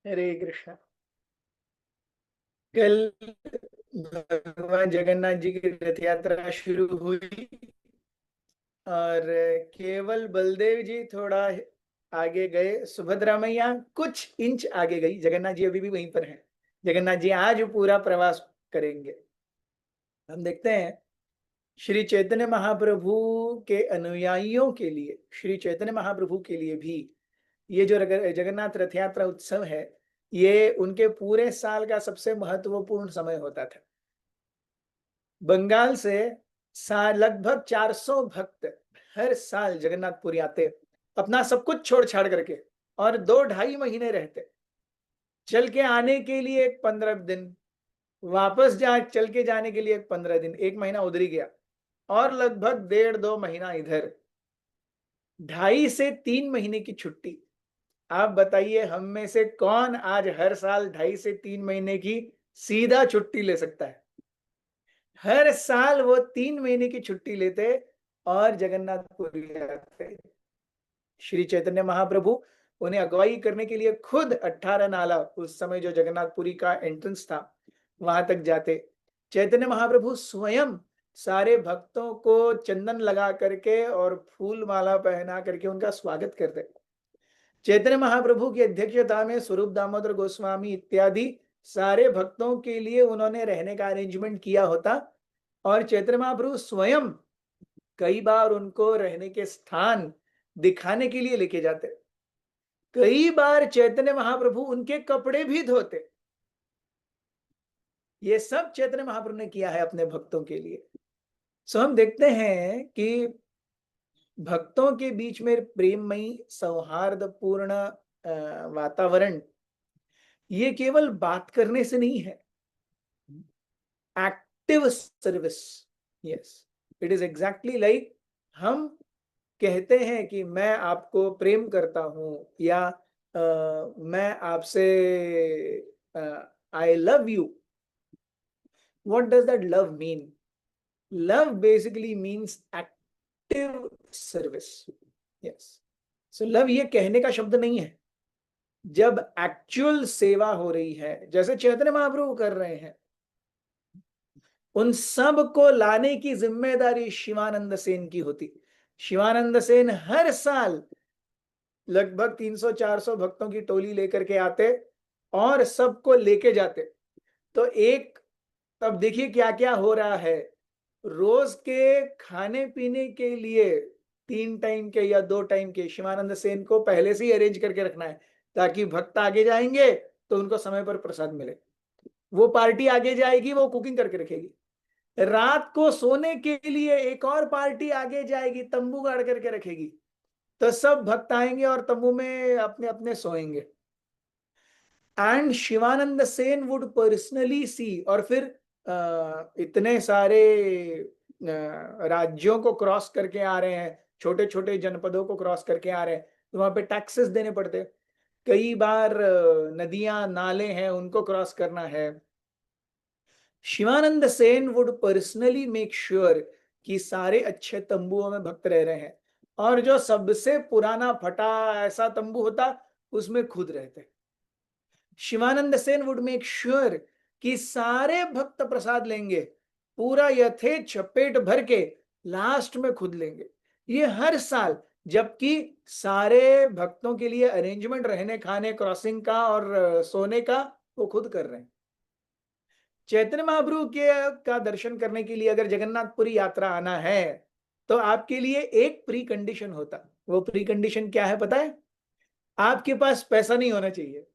हरे कृष्णा। कल भगवान जगन्नाथ जी की रथ यात्रा शुरू हुई और केवल बलदेव जी थोड़ा आगे गए, सुभद्रा मैया कुछ इंच आगे गई, जगन्नाथ जी अभी भी वहीं पर हैं। जगन्नाथ जी आज पूरा प्रवास करेंगे। हम देखते हैं श्री चैतन्य महाप्रभु के अनुयायियों के लिए, श्री चैतन्य महाप्रभु के लिए भी ये जो जगन्नाथ रथ यात्रा उत्सव है, ये उनके पूरे साल का सबसे महत्वपूर्ण समय होता था। बंगाल से लगभग 400 भक्त हर साल जगन्नाथपुरी आते, अपना सब कुछ छोड़ छाड़ करके, और 2-2.5 महीने रहते। चल के आने के लिए 15 दिन, वापस जा चल के जाने के लिए 15 दिन, 1 महीना उधर ही गया, और लगभग 1.5-2 महीना इधर, 2.5 से 3 महीने की छुट्टी। आप बताइए हम में से कौन आज हर साल 2.5 से 3 महीने की सीधा छुट्टी ले सकता है? हर साल वो 3 महीने की छुट्टी लेते और जगन्नाथपुरी आते। श्री चैतन्य महाप्रभु उन्हें अगुवाई करने के लिए खुद 18 नाला, उस समय जो जगन्नाथपुरी का एंट्रेंस था, वहां तक जाते। चैतन्य महाप्रभु स्वयं सारे भक्तों को चंदन लगा करके और फूल माला पहना करके उनका स्वागत करते। चैतन्य महाप्रभु की अध्यक्षता में स्वरूप दामोदर गोस्वामी इत्यादि सारे भक्तों के लिए उन्होंने रहने का अरेंजमेंट किया होता, और चैतन्य महाप्रभु स्वयं कई बार उनको रहने के स्थान दिखाने के लिए लेके जाते। कई बार चैतन्य महाप्रभु उनके कपड़े भी धोते। ये सब चैतन्य महाप्रभु ने किया है अपने भक्तों के लिए। सो हम देखते हैं कि भक्तों के बीच में प्रेममयी सौहार्दपूर्ण वातावरण, ये केवल बात करने से नहीं है, active service. Yes, it is exactly like हम कहते हैं कि मैं आपको प्रेम करता हूं, या मैं आपसे I love you. What does that love mean? Love basically means active service. Yes, so love ये कहने का शब्द नहीं है। जब एक्चुअल सेवा हो रही है, जैसे चैतन्य महाप्रभु कर रहे हैं, उन सब को लाने की जिम्मेदारी शिवानंद सेन की होती। शिवानंद सेन हर साल लगभग 300-400 भक्तों की टोली लेकर के आते और सबको लेके जाते। तो एक, तब देखिए क्या क्या हो रहा है। रोज के खाने पीने के लिए 3 टाइम के या 2 टाइम के शिवानंद सेन को पहले से ही अरेंज करके रखना है, ताकि भक्त आगे जाएंगे तो उनको समय पर प्रसाद मिले। वो पार्टी आगे जाएगी, वो कुकिंग करके रखेगी। रात को सोने के लिए एक और पार्टी आगे जाएगी, तंबू गाड़ करके रखेगी। तो सब भक्त आएंगे और तंबू में अपने अपने सोएंगे। And Shivananda Sen would personally see, और फिर इतने सारे राज्यों को क्रॉस करके आ रहे हैं, छोटे छोटे जनपदों को क्रॉस करके आ रहे हैं, तो वहां पे टैक्सेस देने पड़ते। कई बार नदियां नाले हैं, उनको क्रॉस करना है। Shivanand Sen would personally make sure कि सारे अच्छे तंबुओं में भक्त रह रहे हैं, और जो सबसे पुराना फटा ऐसा तंबू होता, उसमें खुद रहते। Shivanand Sen would make sure कि सारे भक्त प्रसाद लेंगे, पूरा यथेच्छ पेट भर के, लास्ट में खुद लेंगे। ये हर साल, जबकि सारे भक्तों के लिए अरेंजमेंट रहने खाने क्रॉसिंग का और सोने का वो खुद कर रहे हैं। चैतन्य महाप्रभु के का दर्शन करने के लिए अगर जगन्नाथपुरी यात्रा आना है, तो आपके लिए एक प्री कंडीशन होता। वो प्री कंडीशन क्या है पता है? आपके पास पैसा नहीं होना चाहिए।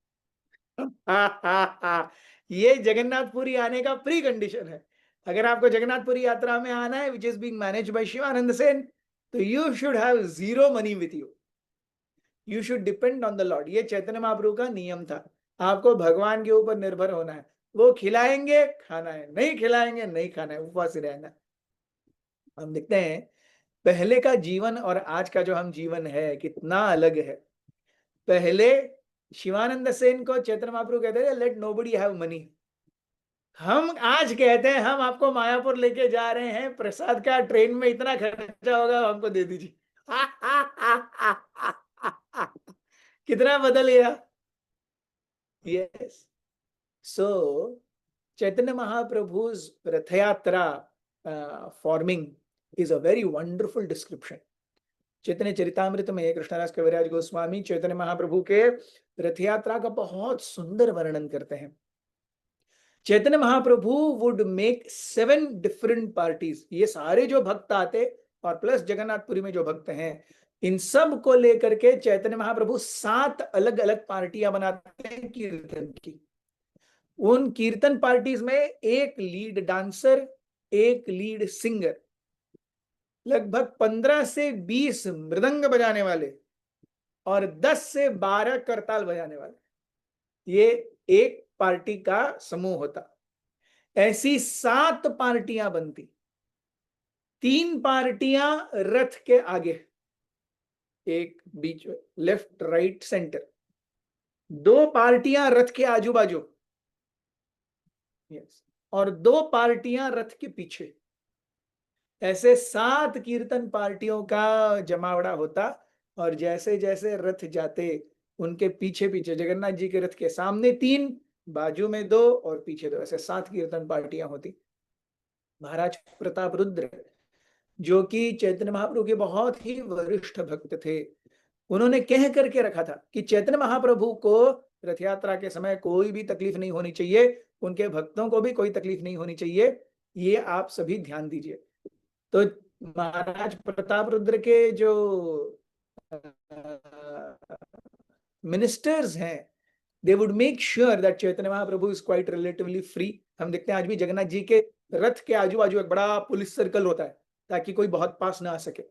ये जगन्नाथपुरी आने का प्री कंडीशन है। अगर आपको जगन्नाथपुरी यात्रा में आना है, which is being managed by Shivananda Sen, तो you should have zero money with you. You should depend on the lord. ये चैतन्य महाप्रभु का नियम था। आपको भगवान के ऊपर निर्भर होना है। वो खिलाएंगे, खाना है, नहीं खिलाएंगे, नहीं खाना है, उपवास ही रहना। हम देखते हैं पहले का जीवन और आज का जो हम जीवन है कितना अलग है। पहले शिवानंद सेन को चैतन्य महाप्रभु कहते थे लेट नोबडी हैव मनी। हम आज कहते हैं हम आपको मायापुर लेके जा रहे हैं, प्रसाद का ट्रेन में इतना खर्चा होगा, हमको दे दीजिए। कितना बदल गया। Yes. So Chaitanya Mahaprabhu's Rath Yatra forming is a very wonderful description. चैतन्य चरितामृत में कृष्णदास कविराज गोस्वामी चैतन्य महाप्रभु के रथ यात्रा का बहुत सुंदर वर्णन करते हैं. Chaitanya Mahaprabhu would make 7 different parties. ये सारे जो भक्त आते और प्लस जगन्नाथपुरी में जो भक्त हैं, इन सब को लेकर के चैतन्य महाप्रभु 7 अलग अलग पार्टियां बनाते हैं कीर्तन की. उन कीर्तन पार्टीज में एक लीड डांसर, एक लीड सिंगर, लगभग 15 से 20 मृदंग बजाने वाले और 10 से 12 करताल बजाने वाले, ये एक पार्टी का समूह होता. ऐसी 7 पार्टियां बनती. 3 पार्टियां रथ के आगे, एक बीच में, लेफ्ट राइट सेंटर. 2 पार्टियां रथ के आजू बाजू, यस, और 2 पार्टियां रथ के पीछे. ऐसे 7 कीर्तन पार्टियों का जमावड़ा होता. और जैसे जैसे रथ जाते, उनके पीछे पीछे जगन्नाथ जी के रथ के सामने 3, बाजू में 2 और पीछे 2, ऐसे 7 कीर्तन पार्टियां होती. महाराज प्रताप रुद्र, जो कि चैतन्य महाप्रभु के बहुत ही वरिष्ठ भक्त थे, उन्होंने कह करके रखा था कि चैतन्य महाप्रभु को रथ यात्रा के समय कोई भी तकलीफ नहीं होनी चाहिए, उनके भक्तों को भी कोई तकलीफ नहीं होनी चाहिए, ये आप सभी ध्यान दीजिए. तो महाराज प्रताप रुद्र के जो मिनिस्टर्स हैं, they would make sure that Chaitanya Mahaprabhu is quite relatively free. हम देखते हैं आज भी जगन्नाथ जी के रथ के आजू बाजू एक बड़ा पुलिस सर्कल होता है, ताकि कोई बहुत पास ना आ सके.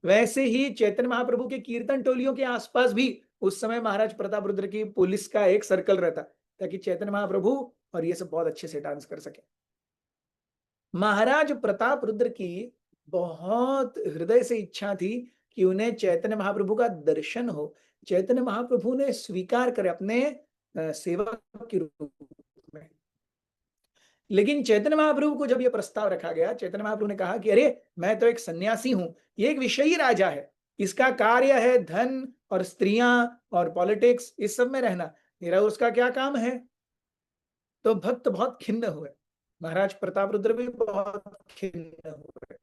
वैसे ही चैतन्य महाप्रभु के कीर्तन टोलियों के आसपास भी उस समय महाराज प्रताप रुद्र की पुलिस का एक सर्कल रहता, ताकि चैतन्य महाप्रभु और ये सब बहुत अच्छे से डांस कर सके. महाराज प्रताप रुद्र की बहुत हृदय से इच्छा थी कि उन्हें चैतन्य महाप्रभु का दर्शन हो, चैतन्य महाप्रभु ने स्वीकार करे अपने सेवक के रूप में. लेकिन चैतन्य महाप्रभु को जब यह प्रस्ताव रखा गया, चैतन्य महाप्रभु ने कहा कि अरे, मैं तो एक सन्यासी हूं, ये एक विषयी राजा है, इसका कार्य है धन और स्त्रियां और पॉलिटिक्स, इस सब में रहना, मेरा उसका क्या काम है. तो भक्त बहुत खिन्न हुए, महाराज प्रताप रुद्र भी बहुत खिन्न हुए.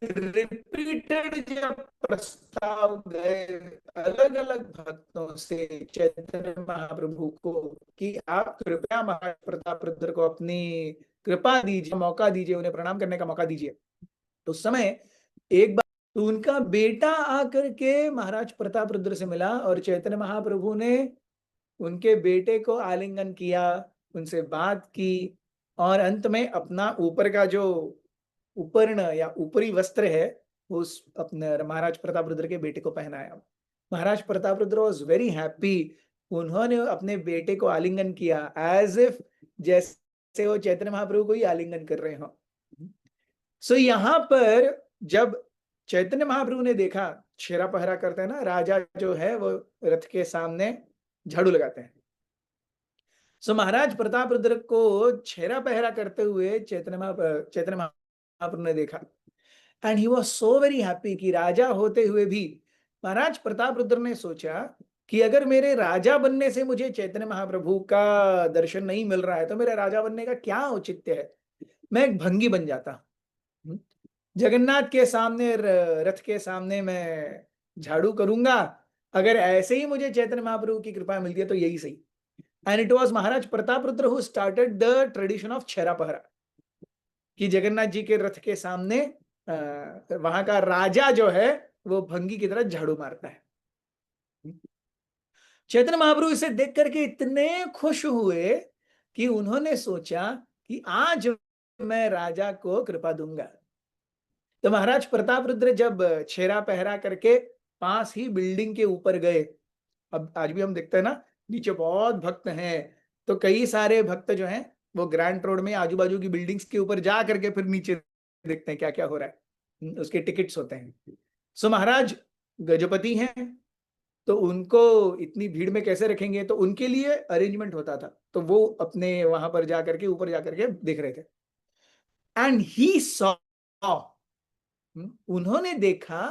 रिपीटेड जब प्रस्ताव गए अलग अलग भक्तों से चैतन्य महाप्रभु को कि आप कृपया महाराज प्रताप रुद्र को अपनी कृपा दीजिए, मौका दीजिए, उन्हें प्रणाम करने का मौका दीजिए. तो उस समय एक बार तो उनका बेटा आकर के महाराज प्रताप रुद्र से मिला और चैतन्य महाप्रभु ने उनके बेटे को आलिंगन किया, उनसे बात की और अंत में अपना ऊपर का जो उपर्ण या ऊपरी वस्त्र है उस अपने महाराज प्रताप रुद्र के बेटे को पहनाया. Maharaj Pratap Rudra was very happy. उन्होंने अपने बेटे को आलिंगन किया एज इफ जैसे वो चैतन्य महाप्रभु को ही आलिंगन कर रहे हो. सो यहां पर जब चैतन्य महाप्रभु ने देखा, छेरा पहरा करते हैं ना, राजा जो है वो रथ के सामने झाड़ू लगाते हैं. सो महाराज प्रताप रुद्र को छेरा पहरा करते हुए चैतन्य महाप्रभु ने देखा and he was so very happy कि राजा होते हुए भी महाराज प्रताप रुद्र ने सोचा कि अगर मेरे राजा बनने से मुझे चैतन्य महाप्रभु का दर्शन नहीं मिल रहा है तो मेरे राजा बनने का क्या औचित्य है. मैं एक भंगी बन जाता, जगन्नाथ के सामने, रथ के सामने मैं झाड़ू करूंगा, अगर ऐसे ही मुझे चैतन्य महाप्रभु की कृपा मिलती है तो यही सही. And it was Maharaj Pratap Rudra who started the tradition of Chhera Pahara, कि जगन्नाथ जी के रथ के सामने वहां का राजा जो है वो भंगी की तरह झाड़ू मारता है. चैतन्य महाप्रभु इसे देख करके इतने खुश हुए कि उन्होंने सोचा कि आज मैं राजा को कृपा दूंगा. तो महाराज प्रताप रुद्र जब छेरा पहरा करके पास ही बिल्डिंग के ऊपर गए, अब आज भी हम देखते हैं ना नीचे बहुत भक्त हैं, तो कई सारे भक्त जो हैं वो ग्रैंड रोड में आजू बाजू की बिल्डिंग्स के ऊपर जा करके फिर नीचे देखते हैं क्या क्या हो रहा है, उसके टिकट्स होते हैं. सो महाराज गजपति हैं तो उनको इतनी भीड़ में कैसे रखेंगे, तो उनके लिए अरेंजमेंट होता था, तो वो अपने वहां पर जाकर के ऊपर जाकर के देख रहे थे. एंड ही सॉ, उन्होंने देखा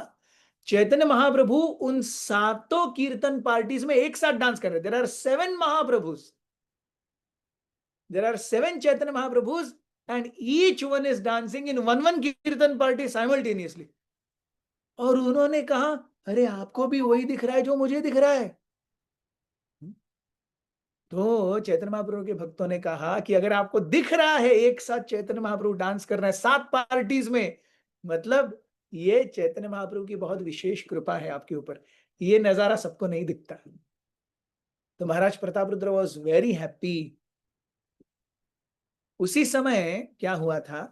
चैतन्य महाप्रभु उन सातों कीर्तन पार्टीज में एक साथ डांस कर रहे। देयर आर 7 महाप्रभुज, देयर आर 7 चैतन्य महाप्रभुज, and each one is dancing in one kirtan party simultaneously. और उन्होंने कहा, अरे आपको भी वही दिख रहा है जो मुझे दिख रहा है। तो चैतन्य महाप्रभु के भक्तों ने कहा कि अगर आपको दिख रहा है एक साथ चैतन्य महाप्रभु डांस कर रहे हैं 7 पार्टीज में, मतलब ये चैतन्य महाप्रभु की बहुत विशेष कृपा है आपके ऊपर, ये नजारा सबको नहीं दिखता। तो Maharaj Pratap Rudra was very happy. उसी समय क्या हुआ था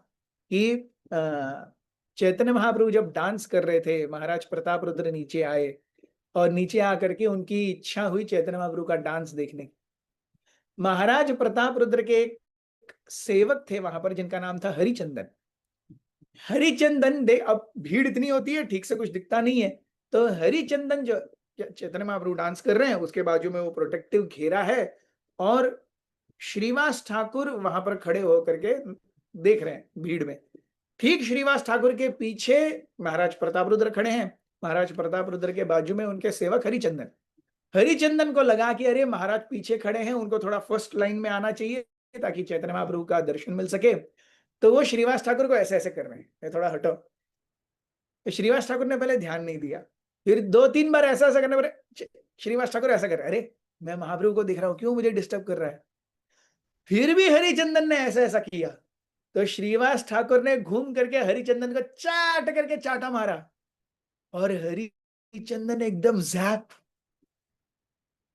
कि चैतन्य महाप्रभु जब डांस कर रहे थे, महाराज प्रताप रुद्र नीचे आए और नीचे आकर के उनकी इच्छा हुई चैतन्य महाप्रभु का डांस देखने। महाराज प्रताप रुद्र के एक सेवक थे वहां पर जिनका नाम था हरिचंदन। हरिचंदन दे, अब भीड़ इतनी होती है ठीक से कुछ दिखता नहीं है, तो हरिचंदन जो चैतन्य महाप्रभु डांस कर रहे हैं उसके बाजू में वो प्रोटेक्टिव घेरा है, और श्रीवास ठाकुर वहां पर खड़े होकर के देख रहे हैं भीड़ में। ठीक श्रीवास ठाकुर के पीछे महाराज प्रताप रुद्र खड़े हैं, महाराज प्रताप रुद्र के बाजू में उनके सेवक हरिचंदन। हरिचंदन को लगा कि अरे महाराज पीछे खड़े हैं, उनको थोड़ा फर्स्ट लाइन में आना चाहिए ताकि चैतन्य महाप्रभु का दर्शन मिल सके। तो वो श्रीवास ठाकुर को ऐसे ऐसे कर रहे हैं, थोड़ा हटो। तो श्रीवास ठाकुर ने पहले ध्यान नहीं दिया, फिर 2-3 बार ऐसा ऐसा करने पर श्रीवास ठाकुर ऐसा कर रहे, अरे मैं महाप्रभु को दिख रहा हूं, क्यों मुझे डिस्टर्ब कर रहा है। फिर भी हरिचंदन ने ऐसा ऐसा किया, तो श्रीवास ठाकुर ने घूम करके हरिचंदन को चाट करके चाटा मारा, और हरिचंदन एकदम जैप।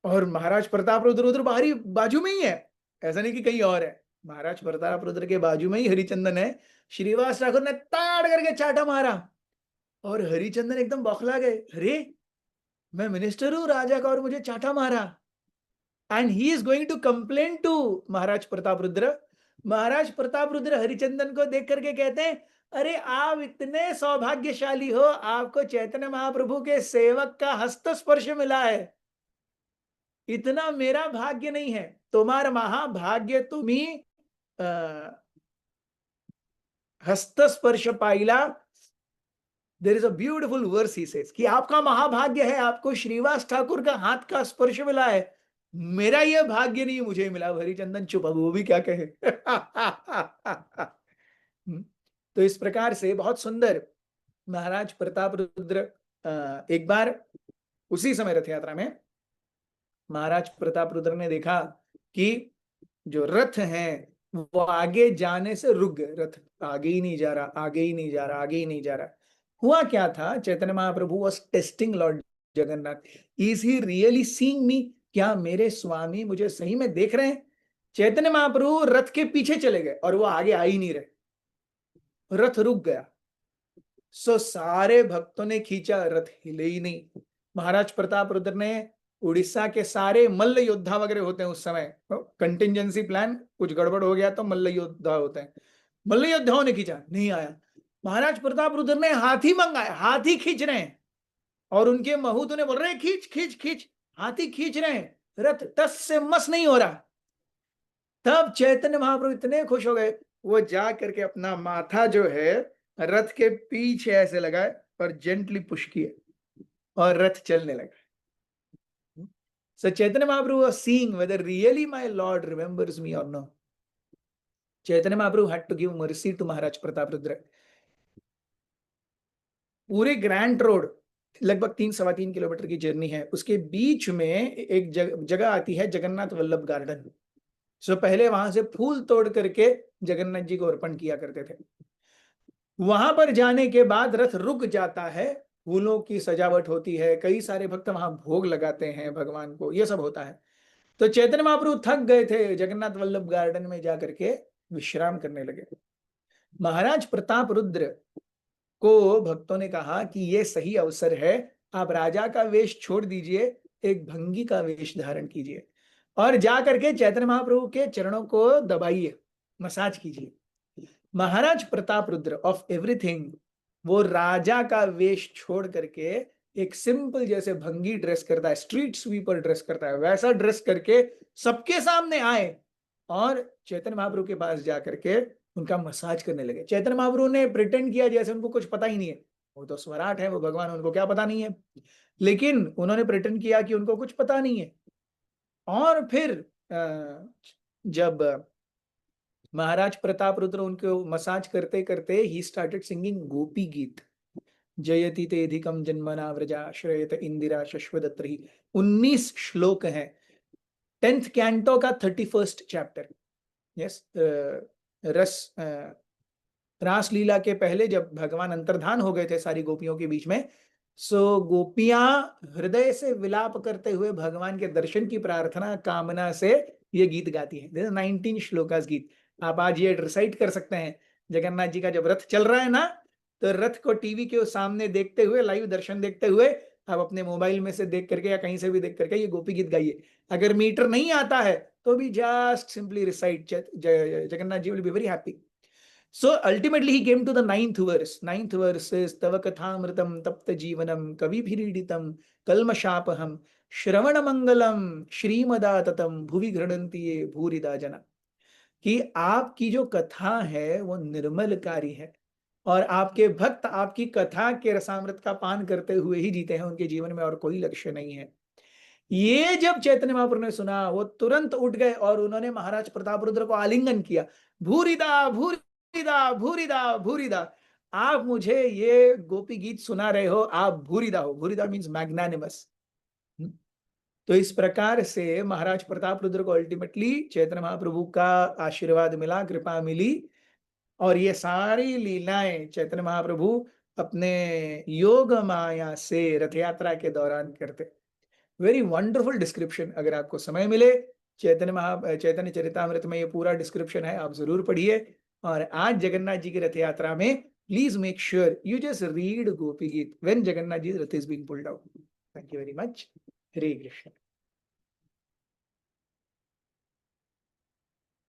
और महाराज प्रताप रुद्र उधर बाहरी बाजू में ही है, ऐसा नहीं कि कहीं और है, महाराज प्रताप रुद्र के बाजू में ही हरिचंदन है। श्रीवास ठाकुर ने ताड़ करके चाटा मारा और हरिचंदन एकदम बौखला गए, अरे मैं मिनिस्टर हूं राजा का और मुझे चाटा मारा। And he is going to complain to Maharaj Pratap Rudra. Maharaj Pratap Rudra Harichandan को देख करके कहते हैं, अरे आप इतने सौभाग्यशाली हो, आपको चैतन्य महाप्रभु के सेवक का हस्त स्पर्श मिला है, इतना मेरा भाग्य नहीं है, तुम्हारा महाभाग्य तुम्ही हस्त स्पर्श पाइला। There is a beautiful verse he says कि आपका महाभाग्य है, आपको श्रीवास ठाकुर का हाथ का स्पर्श मिला है, मेरा यह भाग्य नहीं मुझे मिला। हरिचंदन चुप, अब वो भी क्या कहे। तो इस प्रकार से बहुत सुंदर महाराज प्रताप रुद्र एक बार उसी समय रथ यात्रा में महाराज प्रताप रुद्र ने देखा कि जो रथ है वो आगे जाने से रुक गए, रथ आगे ही नहीं जा रहा, आगे ही नहीं जा रहा, आगे ही नहीं जा रहा। हुआ क्या था, Chaitanya Mahaprabhu was testing lord Jagannath, is he really seeing me, क्या मेरे स्वामी मुझे सही में देख रहे हैं। चैतन्य महाप्रभु रथ के पीछे चले गए और वो आगे आ ही नहीं रहे, रथ रुक गया। सो सारे भक्तों ने खींचा, रथ हिले ही नहीं। महाराज प्रताप रुद्र ने उड़ीसा के सारे मल्ल योद्धा वगैरह होते हैं उस समय, कंटिंजेंसी प्लान, कुछ गड़बड़ हो गया तो मल्ल योद्धा होते हैं, मल्ल योद्धाओं ने खींचा, नहीं आया। महाराज प्रताप रुद्र ने हाथी मंगाया, हाथी खींच रहे हैं, और उनके महूत उन्हें बोल रहे हैं खींच खींच खींच, हाथी खींच रहे हैं, रथ टस से मस नहीं हो रहा। तब चैतन्य महाप्रभु इतने खुश हो गए, वो जा करके अपना माथा जो है रथ के पीछे ऐसे लगाए और जेंटली पुश किए और रथ चलने लगा। So Chaitanya Mahaprabhu was seeing whether really my Lord remembers me or no. Chaitanya Mahaprabhu had to give mercy to Maharaj Pratap Rudra. पूरे ग्रैंड रोड लगभग 3-3.25 किलोमीटर की जर्नी है, उसके बीच में एक जगह आती है जगन्नाथ वल्लभ गार्डन। सो पहले वहां से फूल तोड़ करके जगन्नाथ जी को अर्पण किया करते थे। वहां पर जाने के बाद रथ रुक जाता है, फूलों की सजावट होती है, कई सारे भक्त वहां भोग लगाते हैं भगवान को, ये सब होता है। तो चैतन्य महाप्रभु थक गए थे, जगन्नाथ वल्लभ गार्डन में जाकर के विश्राम करने लगे। महाराज प्रताप रुद्र को भक्तों ने कहा कि यह सही अवसर है, आप राजा का वेश छोड़ दीजिए, एक भंगी का वेश धारण कीजिए और जाकर के चैतन्य महाप्रभु के चरणों को दबाइए, मसाज कीजिए। महाराज प्रताप रुद्र ऑफ एवरीथिंग, वो राजा का वेश छोड़ करके एक सिंपल जैसे भंगी ड्रेस करता है, स्ट्रीट स्वीपर ड्रेस करता है, वैसा ड्रेस करके सबके सामने आए और चैतन्य महाप्रभु के पास जाकर के उनका मसाज करने लगे। चैतन्य महाप्रभु ने प्रिटेंड किया जैसे उनको कुछ पता ही नहीं है, वो तो स्वराट है, वो भगवान, उनको क्या पता नहीं है। लेकिन उन्होंने प्रिटेंड किया कि उनको कुछ पता नहीं है। और फिर जब महाराज प्रताप रुद्र उनको मसाज करते करते ही स्टार्टेड सिंगिंग गोपी गीत। जयति तेधिकम जन्मना व्रजा श्रेयत इंदिरा शश्वदत्री। 19 श्लोक हैं 10th कैंटो का 31st चैप्टर। यस, रस रासलीला के पहले जब भगवान अंतर्धान हो गए थे सारी गोपियों के बीच में, सो गोपियां हृदय से विलाप करते हुए भगवान के दर्शन की प्रार्थना कामना से ये गीत गाती है। 19 श्लोकास गीत। आप आज ये रिसाइट कर सकते हैं। जगन्नाथ जी का जब रथ चल रहा है ना, तो रथ को टीवी के सामने देखते हुए, लाइव दर्शन देखते हुए, आप अपने मोबाइल में से देख करके या कहीं से भी देख करके ये गोपी गीत गाइए। अगर मीटर नहीं आता है तो भी just simply recite, Jagannath ji will be very happy. So ultimately he came to the ninth verse. Ninth verse is Tava kathamritam tapta jivanam kavibhiriditam kalmashapaham श्रवण मंगलम श्रीमदाततम भुवि घृणन्ति ये भूरिदा जना। कि आपकी जो कथा है वो निर्मलकारी है, और आपके भक्त आपकी कथा के रसामृत का पान करते हुए ही जीते हैं, उनके जीवन में और कोई लक्ष्य नहीं है। ये जब चैतन्य महाप्रभु ने सुना, वो तुरंत उठ गए और उन्होंने महाराज प्रताप रुद्र को आलिंगन किया। भूरिदा भूरिदा भूरिदा भूरिदा, आप मुझे ये गोपी गीत सुना रहे हो, आप भूरिदा हो। भूरिदा मीन्स मैग्नानिमस। तो इस प्रकार से महाराज प्रताप रुद्र को अल्टीमेटली चैतन्य महाप्रभु का आशीर्वाद मिला, कृपा मिली, और ये सारी लीलाएं चैतन्य महाप्रभु अपने योग माया से रथ यात्रा के दौरान करते। Very wonderful description. अगर आपको समय मिले, चैतन्य चरितामृत में ये पूरा डिस्क्रिप्शन है, आप जरूर पढ़िए। और आज जगन्नाथ जी की रथ यात्रा में please make sure you just read Gopi Geet when Jagannath ji rath is being pulled out. Thank you very much. Hare Krishna.